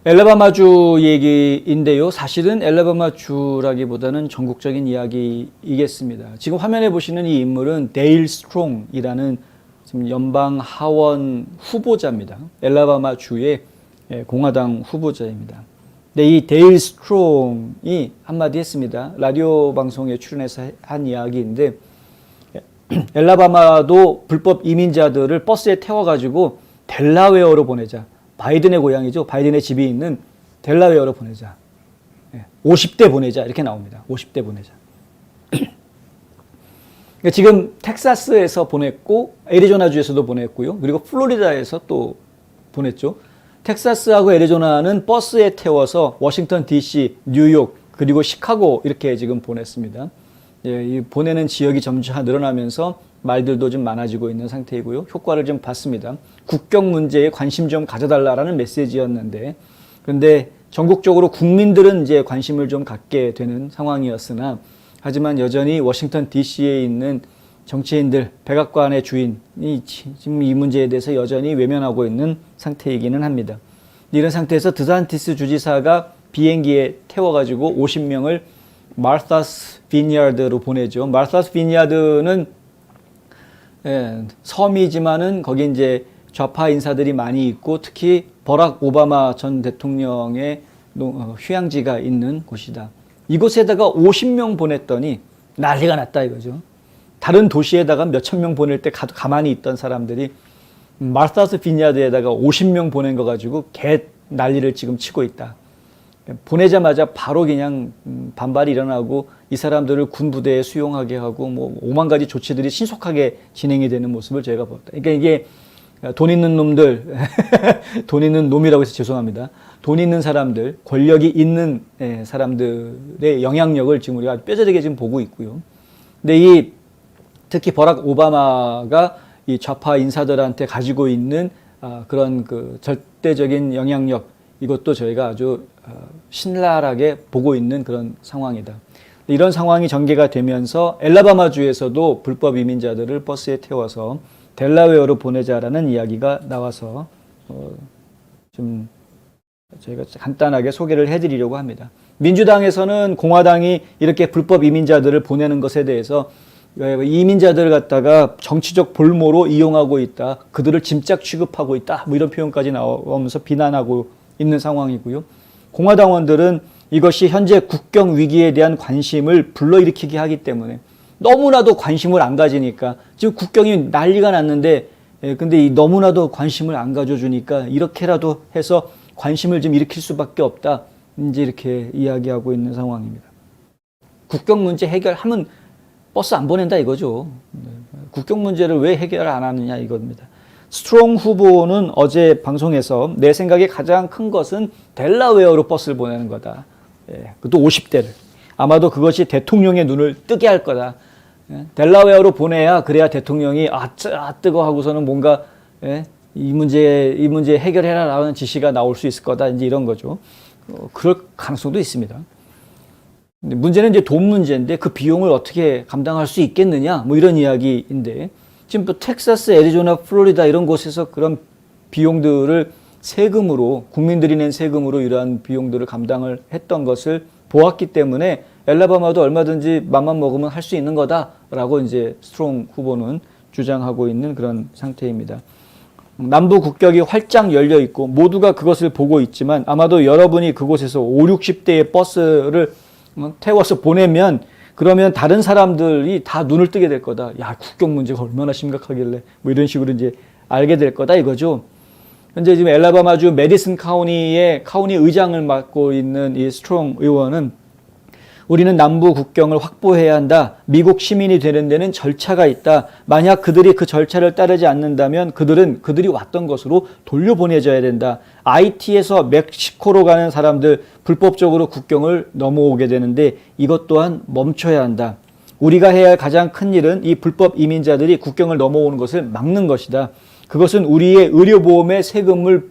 엘라바마주 얘기인데요. 사실은 엘라바마주라기보다는 전국적인 이야기이겠습니다. 지금 화면에 보시는 이 인물은 데일 스트롱이라는 지금 연방 하원 후보자입니다. 엘라바마주의 공화당 후보자입니다. 근데 이 데일 스트롱이 한마디 했습니다. 라디오 방송에 출연해서 한 이야기인데, 엘라바마도 불법 이민자들을 버스에 태워가지고 델라웨어로 보내자. 바이든의 고향이죠. 바이든의 집이 있는 델라웨어로 보내자. 50대 보내자. 이렇게 나옵니다. 50대 보내자. 그러니까 지금 텍사스에서 보냈고, 애리조나주에서도 보냈고요. 그리고 플로리다에서 또 보냈죠. 텍사스하고 애리조나는 버스에 태워서 워싱턴 DC, 뉴욕, 그리고 시카고 이렇게 지금 보냈습니다. 이 보내는 지역이 점차 늘어나면서 말들도 좀 많아지고 있는 상태이고요. 효과를 좀 봤습니다. 국경 문제에 관심 좀 가져달라라는 메시지였는데, 그런데 전국적으로 국민들은 이제 관심을 좀 갖게 되는 상황이었으나, 하지만 여전히 워싱턴 DC에 있는 정치인들, 백악관의 주인이 지금 이 문제에 대해서 여전히 외면하고 있는 상태이기는 합니다. 이런 상태에서 드산티스 주지사가 비행기에 태워가지고 50명을 마르타스 비니아드로 보내죠. 마르타스 비니아드는 섬이지만은 거기 이제 좌파 인사들이 많이 있고 특히 버락 오바마 전 대통령의 휴양지가 있는 곳이다. 이곳에다가 50명 보냈더니 난리가 났다 이거죠. 다른 도시에다가 몇천 명 보낼 때 가만히 있던 사람들이 마르타스 비니아드에다가 50명 보낸 거 가지고 개 난리를 지금 치고 있다. 보내자마자 바로 그냥 반발이 일어나고 이 사람들을 군부대에 수용하게 하고 뭐 5만 가지 조치들이 신속하게 진행이 되는 모습을 저희가 봤다. 그러니까 이게 돈 있는 놈들, 돈 있는 놈이라고 해서 죄송합니다. 돈 있는 사람들, 권력이 있는 사람들의 영향력을 지금 우리가 뼈저리게 지금 보고 있고요. 근데 특히 버락 오바마가 이 좌파 인사들한테 가지고 있는 그런 그 절대적인 영향력, 이것도 저희가 아주 신랄하게 보고 있는 그런 상황이다. 이런 상황이 전개가 되면서 엘라바마주에서도 불법 이민자들을 버스에 태워서 델라웨어로 보내자라는 이야기가 나와서 좀 저희가 간단하게 소개를 해드리려고 합니다. 민주당에서는 공화당이 이렇게 불법 이민자들을 보내는 것에 대해서 이민자들을 갖다가 정치적 볼모로 이용하고 있다. 그들을 짐짝 취급하고 있다. 뭐 이런 표현까지 나오면서 비난하고 있는 상황이고요. 공화당원들은 이것이 현재 국경 위기에 대한 관심을 불러일으키게 하기 때문에 너무나도 관심을 안 가지니까 지금 국경이 난리가 났는데 근데 너무나도 관심을 안 가져주니까 이렇게라도 해서 관심을 좀 일으킬 수밖에 없다. 이제 이렇게 이야기하고 있는 상황입니다. 국경 문제 해결하면 버스 안 보낸다 이거죠. 국경 문제를 왜 해결 안 하느냐 이겁니다. 스트롱 후보는 어제 방송에서 내 생각에 가장 큰 것은 델라웨어로 버스를 보내는 거다. 그것도 50대를. 아마도 그것이 대통령의 눈을 뜨게 할 거다. 델라웨어로 보내야 그래야 대통령이 뜨거 하고서는 뭔가 이 문제 해결해라라는 지시가 나올 수 있을 거다. 이제 이런 거죠. 그럴 가능성도 있습니다. 근데 문제는 이제 돈 문제인데 그 비용을 어떻게 감당할 수 있겠느냐 뭐 이런 이야기인데 지금 또 텍사스, 애리조나, 플로리다 이런 곳에서 그런 비용들을 세금으로 국민들이 낸 세금으로 이러한 비용들을 감당을 했던 것을 보았기 때문에 엘라바마도 얼마든지 맘만 먹으면 할 수 있는 거다라고 이제 스트롱 후보는 주장하고 있는 그런 상태입니다. 남부 국경이 활짝 열려 있고 모두가 그것을 보고 있지만 아마도 여러분이 그곳에서 5, 60대의 버스를 태워서 보내면 그러면 다른 사람들이 다 눈을 뜨게 될 거다. 야, 국경 문제가 얼마나 심각하길래 뭐 이런 식으로 이제 알게 될 거다 이거죠. 현재 지금 엘라바마주 메디슨 카운티의 카운티 의장을 맡고 있는 이 스트롱 의원은 우리는 남부 국경을 확보해야 한다. 미국 시민이 되는 데는 절차가 있다. 만약 그들이 그 절차를 따르지 않는다면 그들이 왔던 것으로 돌려보내져야 된다. IT에서 멕시코로 가는 사람들 불법적으로 국경을 넘어오게 되는데 이것 또한 멈춰야 한다. 우리가 해야 할 가장 큰 일은 이 불법 이민자들이 국경을 넘어오는 것을 막는 것이다. 그것은 우리의 의료보험에 세금을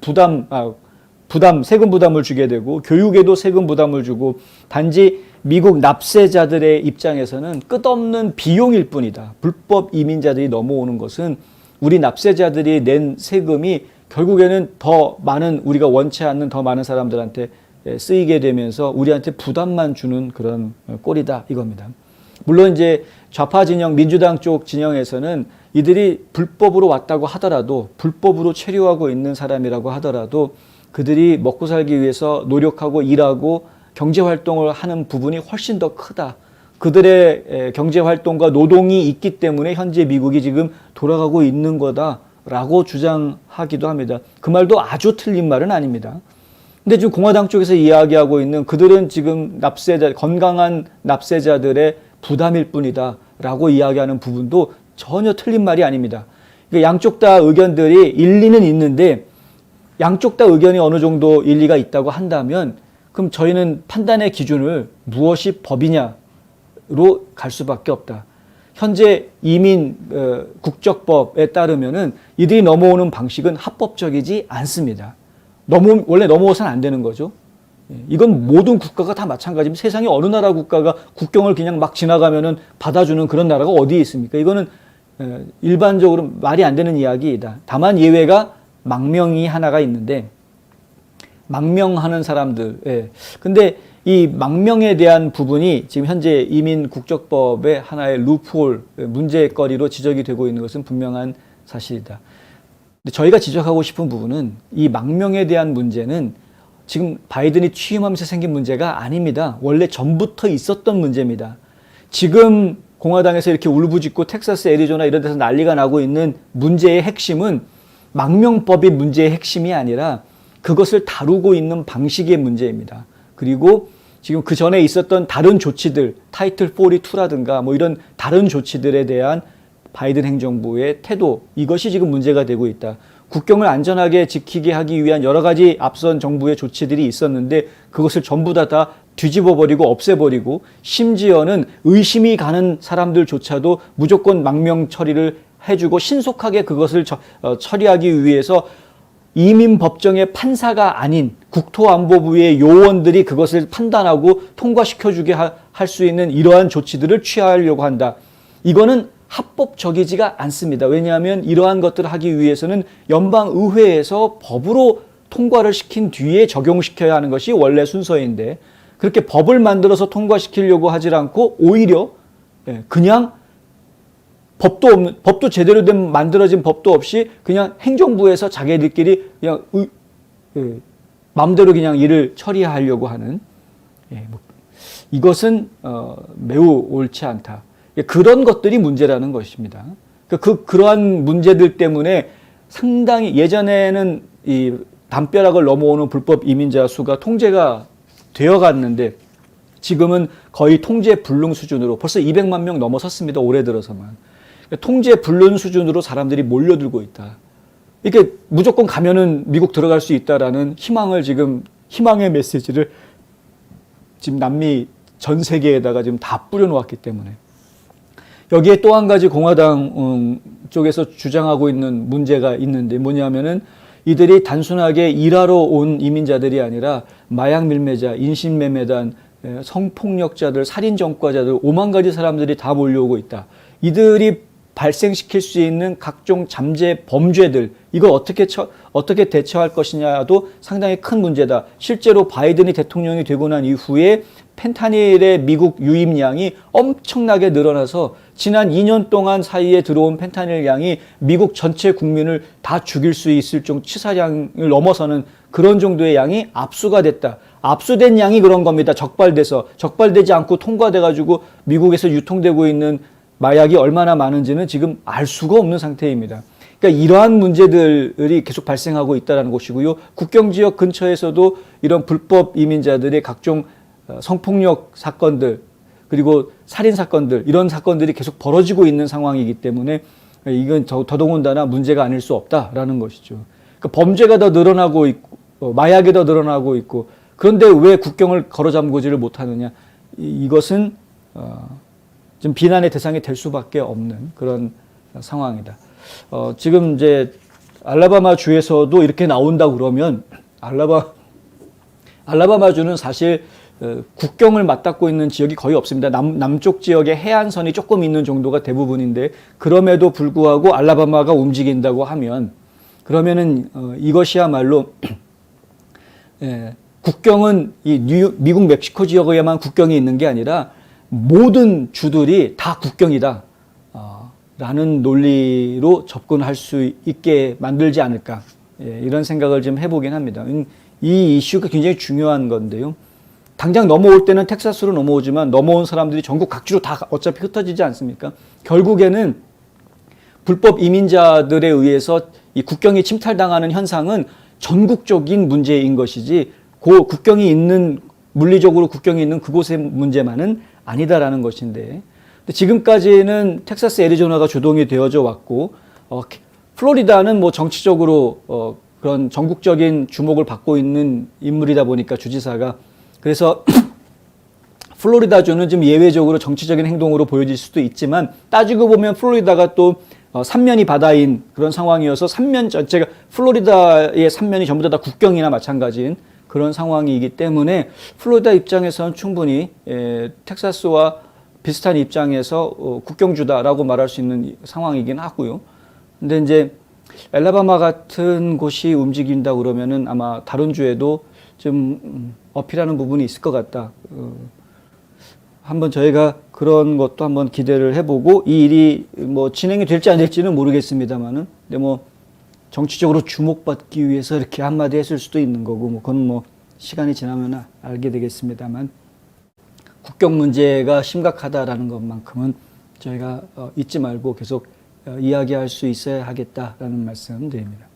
세금 부담을 주게 되고 교육에도 세금 부담을 주고 단지 미국 납세자들의 입장에서는 끝없는 비용일 뿐이다. 불법 이민자들이 넘어오는 것은 우리 납세자들이 낸 세금이 결국에는 더 많은 우리가 원치 않는 더 많은 사람들한테 쓰이게 되면서 우리한테 부담만 주는 그런 꼴이다 이겁니다. 물론 이제 좌파 진영, 민주당 쪽 진영에서는 이들이 불법으로 왔다고 하더라도 불법으로 체류하고 있는 사람이라고 하더라도 그들이 먹고 살기 위해서 노력하고 일하고 경제활동을 하는 부분이 훨씬 더 크다. 그들의 경제활동과 노동이 있기 때문에 현재 미국이 지금 돌아가고 있는 거다라고 주장하기도 합니다. 그 말도 아주 틀린 말은 아닙니다. 근데 지금 공화당 쪽에서 이야기하고 있는 그들은 지금 납세자, 건강한 납세자들의 부담일 뿐이다 라고 이야기하는 부분도 전혀 틀린 말이 아닙니다. 그러니까 양쪽 다 의견들이 일리는 있는데 양쪽 다 의견이 어느 정도 일리가 있다고 한다면 그럼 저희는 판단의 기준을 무엇이 법이냐로 갈 수밖에 없다. 현재 이민 국적법에 따르면은 이들이 넘어오는 방식은 합법적이지 않습니다. 원래 넘어서는 안 되는 거죠. 이건 모든 국가가 다 마찬가지입니다. 세상에 어느 나라 국가가 국경을 그냥 막 지나가면은 받아주는 그런 나라가 어디에 있습니까? 이거는 일반적으로 말이 안 되는 이야기이다. 다만 예외가 망명이 하나가 있는데 망명하는 사람들. 근데 이 망명에 대한 부분이 지금 현재 이민 국적법의 하나의 루프홀, 문제거리로 지적이 되고 있는 것은 분명한 사실이다. 근데 저희가 지적하고 싶은 부분은 이 망명에 대한 문제는 지금 바이든이 취임하면서 생긴 문제가 아닙니다. 원래 전부터 있었던 문제입니다. 지금 공화당에서 이렇게 울부짖고 텍사스, 애리조나 이런 데서 난리가 나고 있는 문제의 핵심은 망명법이 문제의 핵심이 아니라 그것을 다루고 있는 방식의 문제입니다. 그리고 지금 그 전에 있었던 다른 조치들, 타이틀 42라든가 뭐 이런 다른 조치들에 대한 바이든 행정부의 태도, 이것이 지금 문제가 되고 있다. 국경을 안전하게 지키게 하기 위한 여러 가지 앞선 정부의 조치들이 있었는데 그것을 전부 다 뒤집어버리고 없애버리고 심지어는 의심이 가는 사람들조차도 무조건 망명 처리를 해주고 신속하게 그것을 처리하기 위해서 이민법정의 판사가 아닌 국토안보부의 요원들이 그것을 판단하고 통과시켜주게 할 수 있는 이러한 조치들을 취하려고 한다. 이거는 합법적이지가 않습니다. 왜냐하면 이러한 것들을 하기 위해서는 연방의회에서 법으로 통과를 시킨 뒤에 적용시켜야 하는 것이 원래 순서인데 그렇게 법을 만들어서 통과시키려고 하지 않고 오히려 그냥 법도 제대로 된 만들어진 법도 없이 그냥 행정부에서 자기들끼리 그냥 마음대로 그냥 일을 처리하려고 하는 이것은 매우 옳지 않다. 그런 것들이 문제라는 것입니다. 그러한 문제들 때문에 상당히 예전에는 이 담벼락을 넘어오는 불법 이민자 수가 통제가 되어 갔는데 지금은 거의 통제 불능 수준으로 벌써 200만 명 넘어섰습니다. 올해 들어서만. 통제 불능 수준으로 사람들이 몰려들고 있다. 이렇게 무조건 가면은 미국 들어갈 수 있다라는 희망의 메시지를 지금 남미 전 세계에다가 지금 다 뿌려놓았기 때문에 여기에 또 한 가지 공화당 쪽에서 주장하고 있는 문제가 있는데 뭐냐면은 이들이 단순하게 일하러 온 이민자들이 아니라 마약 밀매자, 인신매매단, 성폭력자들, 살인전과자들 5만 가지 사람들이 다 몰려오고 있다. 이들이 발생시킬 수 있는 각종 잠재 범죄들 이걸 어떻게 대처할 것이냐도 상당히 큰 문제다. 실제로 바이든이 대통령이 되고 난 이후에 펜타닐의 미국 유입량이 엄청나게 늘어나서 지난 2년 동안 사이에 들어온 펜타닐 양이 미국 전체 국민을 다 죽일 수 있을 정도 치사량을 넘어서는 그런 정도의 양이 압수가 됐다. 압수된 양이 그런 겁니다. 적발되지 않고 통과돼가지고 미국에서 유통되고 있는 마약이 얼마나 많은지는 지금 알 수가 없는 상태입니다. 그러니까 이러한 문제들이 계속 발생하고 있다는 것이고요. 국경지역 근처에서도 이런 불법 이민자들의 각종 성폭력 사건들 그리고 살인 사건들 이런 사건들이 계속 벌어지고 있는 상황이기 때문에 이건 더더군다나 문제가 아닐 수 없다라는 것이죠. 그러니까 범죄가 더 늘어나고 있고 마약이 더 늘어나고 있고 그런데 왜 국경을 걸어잠그지를 못하느냐 이것은 좀 비난의 대상이 될 수밖에 없는 그런 상황이다. 지금 이제 알라바마 주에서도 이렇게 나온다 그러면 알라바마 주는 사실 국경을 맞닿고 있는 지역이 거의 없습니다. 남쪽 지역에 해안선이 조금 있는 정도가 대부분인데 그럼에도 불구하고 알라바마가 움직인다고 하면 그러면은 이것이야말로 국경은 이 미국 멕시코 지역에만 국경이 있는 게 아니라 모든 주들이 다 국경이다 라는 논리로 접근할 수 있게 만들지 않을까 이런 생각을 좀 해보긴 합니다. 이 이슈가 굉장히 중요한 건데요. 당장 넘어올 때는 텍사스로 넘어오지만 넘어온 사람들이 전국 각지로 다 어차피 흩어지지 않습니까? 결국에는 불법 이민자들에 의해서 이 국경이 침탈당하는 현상은 전국적인 문제인 것이지 그 국경이 있는 물리적으로 국경이 있는 그곳의 문제만은 아니다라는 것인데 지금까지는 텍사스, 애리조나가 주동이 되어져 왔고 플로리다는 뭐 정치적으로 그런 전국적인 주목을 받고 있는 인물이다 보니까 주지사가 그래서 플로리다주는 좀 예외적으로 정치적인 행동으로 보여질 수도 있지만 따지고 보면 플로리다가 또 삼면이 바다인 그런 상황이어서 삼면 전체가 플로리다의 삼면이 전부 다 국경이나 마찬가지인 그런 상황이기 때문에 플로리다 입장에서는 충분히 텍사스와 비슷한 입장에서 국경주다라고 말할 수 있는 상황이긴 하고요. 근데 이제 엘라바마 같은 곳이 움직인다 그러면은 아마 다른 주에도 좀 어필하는 부분이 있을 것 같다. 한번 저희가 그런 것도 한번 기대를 해보고 이 일이 뭐 진행이 될지 안 될지는 모르겠습니다만은 근데 뭐 정치적으로 주목받기 위해서 이렇게 한마디 했을 수도 있는 거고 뭐 그건 뭐 시간이 지나면 알게 되겠습니다만 국경 문제가 심각하다라는 것만큼은 저희가 잊지 말고 계속 이야기할 수 있어야 하겠다라는 말씀 드립니다.